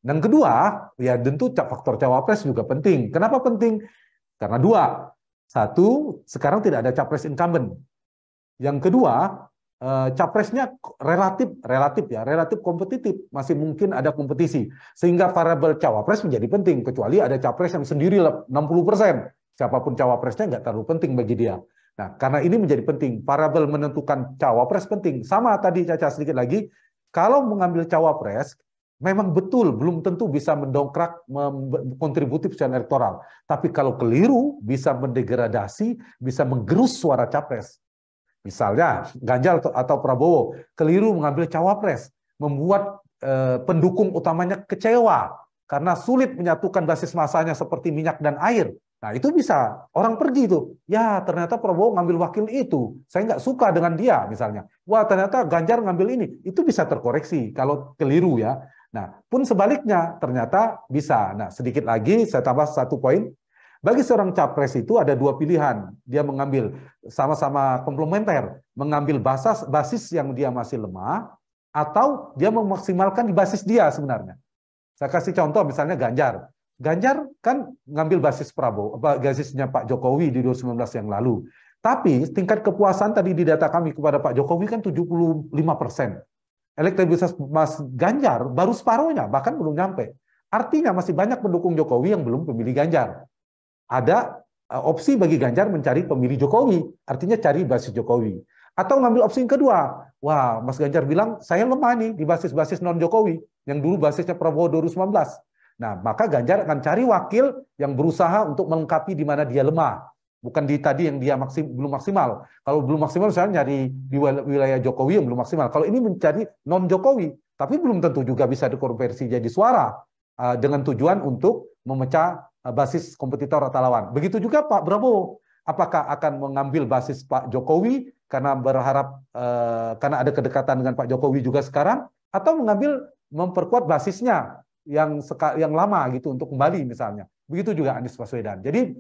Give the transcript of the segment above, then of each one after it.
Yang kedua, ya tentu faktor cawapres juga penting. Kenapa penting? Karena dua. Satu, sekarang tidak ada capres incumbent. Yang kedua, capresnya relatif kompetitif, masih mungkin ada kompetisi, sehingga variabel cawapres menjadi penting, kecuali ada capres yang sendiri 60%, siapapun cawapresnya nggak terlalu penting bagi dia. Nah, karena ini menjadi penting, variabel menentukan cawapres penting. Sama tadi Caca sedikit lagi, kalau mengambil cawapres, memang betul belum tentu bisa mendongkrak kontributif secara elektoral, tapi kalau keliru bisa mendegradasi, bisa menggerus suara capres. Misalnya Ganjar atau Prabowo keliru mengambil cawapres, membuat pendukung utamanya kecewa karena sulit menyatukan basis masanya seperti minyak dan air. Nah itu bisa orang pergi tuh, ya ternyata Prabowo ngambil wakil itu, saya nggak suka dengan dia misalnya. Wah ternyata Ganjar ngambil ini, itu bisa terkoreksi kalau keliru ya. Nah pun sebaliknya ternyata bisa. Nah sedikit lagi saya tambah satu poin. Bagi seorang capres itu ada dua pilihan. Dia mengambil sama-sama komplementer, mengambil basis yang dia masih lemah, atau dia memaksimalkan di basis dia sebenarnya. Saya kasih contoh misalnya Ganjar. Ganjar kan ngambil basis Prabowo, basisnya Pak Jokowi di 2019 yang lalu. Tapi tingkat kepuasan tadi di data kami kepada Pak Jokowi kan 75%. Elektabilitas Mas Ganjar baru separuhnya, bahkan belum nyampe. Artinya masih banyak pendukung Jokowi yang belum pemilih Ganjar. Ada opsi bagi Ganjar mencari pemilih Jokowi, artinya cari basis Jokowi. Atau ngambil opsi yang kedua, wah Mas Ganjar bilang, saya lemah nih di basis-basis non-Jokowi, yang dulu basisnya Prabowo 2019. Nah, maka Ganjar akan cari wakil yang berusaha untuk melengkapi di mana dia lemah. Bukan di tadi yang dia belum maksimal. Kalau belum maksimal, misalnya nyari di wilayah Jokowi yang belum maksimal. Kalau ini mencari non-Jokowi, tapi belum tentu juga bisa dikonversi jadi suara dengan tujuan untuk memecah basis kompetitor atau lawan. Begitu juga Pak Prabowo. Apakah akan mengambil basis Pak Jokowi karena berharap karena ada kedekatan dengan Pak Jokowi juga sekarang, atau memperkuat basisnya yang lama gitu untuk kembali misalnya. Begitu juga Anies Baswedan. Jadi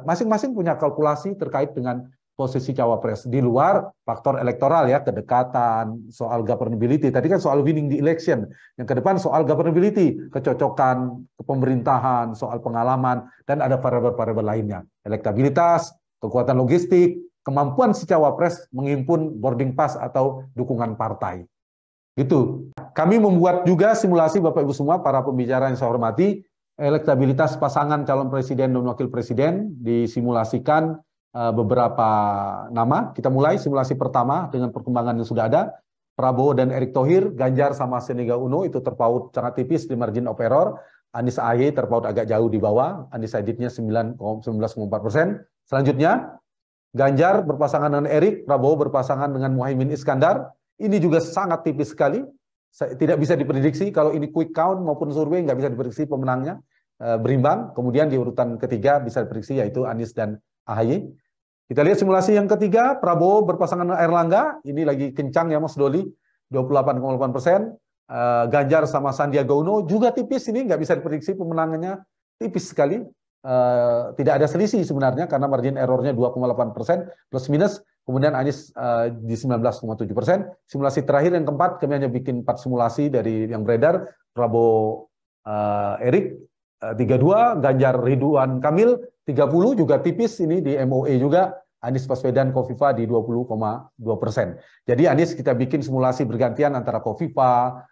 masing-masing punya kalkulasi terkait dengan posisi cawapres di luar faktor elektoral ya, kedekatan, soal governability. Tadi kan soal winning the election. Yang ke depan soal governability, kecocokan kepemerintahan, soal pengalaman, dan ada variabel-variabel lainnya. Elektabilitas, kekuatan logistik, kemampuan si cawapres menghimpun boarding pass atau dukungan partai. Gitu. Kami membuat juga simulasi Bapak Ibu semua, para pembicara yang saya hormati, elektabilitas pasangan calon presiden dan wakil presiden disimulasikan beberapa nama. Kita mulai simulasi pertama dengan perkembangan yang sudah ada. Prabowo dan Erick Thohir, Ganjar sama Sandiaga Uno itu terpaut sangat tipis di margin of error. Anies AHY terpaut agak jauh di bawah, undecidednya 19,4%. Selanjutnya, Ganjar berpasangan dengan Erick, Prabowo berpasangan dengan Muhaimin Iskandar. Ini juga sangat tipis sekali. Tidak bisa diprediksi, kalau ini quick count maupun survei nggak bisa diprediksi pemenangnya, berimbang. Kemudian di urutan ketiga bisa diprediksi yaitu Anies dan AHY. Kita lihat simulasi yang ketiga, Prabowo berpasangan dengan Erlangga, ini lagi kencang ya Mas Doli, 28,8%. Ganjar sama Sandiaga Uno juga tipis, ini nggak bisa diprediksi pemenangannya, tipis sekali. Tidak ada selisih sebenarnya karena margin errornya 2,8% plus minus. Kemudian Anies di 19,7%. Simulasi terakhir yang keempat, kami hanya bikin 4 simulasi dari yang beredar. Prabowo Erick 32, Ganjar Ridwan Kamil 30, juga tipis ini di MOE juga, Anies Baswedan Kofifa di 20,2%. Jadi Anies kita bikin simulasi bergantian antara Kofifa,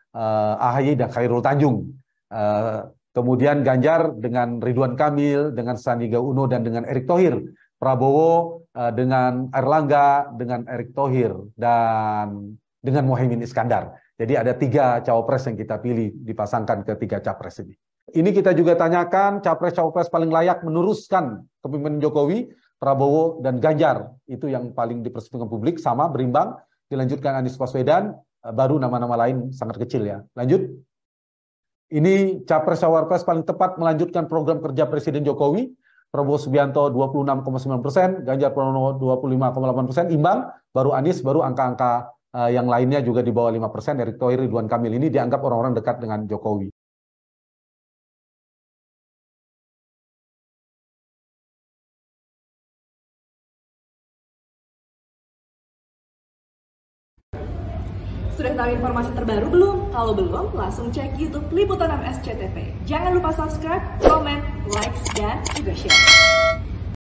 AHY dan Khairul Tanjung. Kemudian Ganjar dengan Ridwan Kamil, dengan Sandiaga Uno dan dengan Erick Thohir. Prabowo dengan Erlangga, dengan Erick Thohir, dan dengan Muhaimin Iskandar. Jadi ada 3 cawapres yang kita pilih dipasangkan ke 3 capres ini. Ini kita juga tanyakan capres-cawapres paling layak meneruskan kepemimpinan Jokowi, Prabowo dan Ganjar. Itu yang paling dipersepsikan publik, sama berimbang. Dilanjutkan Anies Baswedan, baru nama-nama lain sangat kecil ya. Lanjut. Ini capres-cawapres paling tepat melanjutkan program kerja Presiden Jokowi. Prabowo Subianto 26,9%, Ganjar Pranowo 25,8%, imbang, baru Anies, baru angka-angka yang lainnya juga di bawah 5%, Erick Thohir, Ridwan Kamil ini dianggap orang-orang dekat dengan Jokowi. Sudah tahu informasi terbaru belum? Kalau belum, langsung cek YouTube Liputan 6 SCTV. Jangan lupa subscribe, comment, like, dan juga share.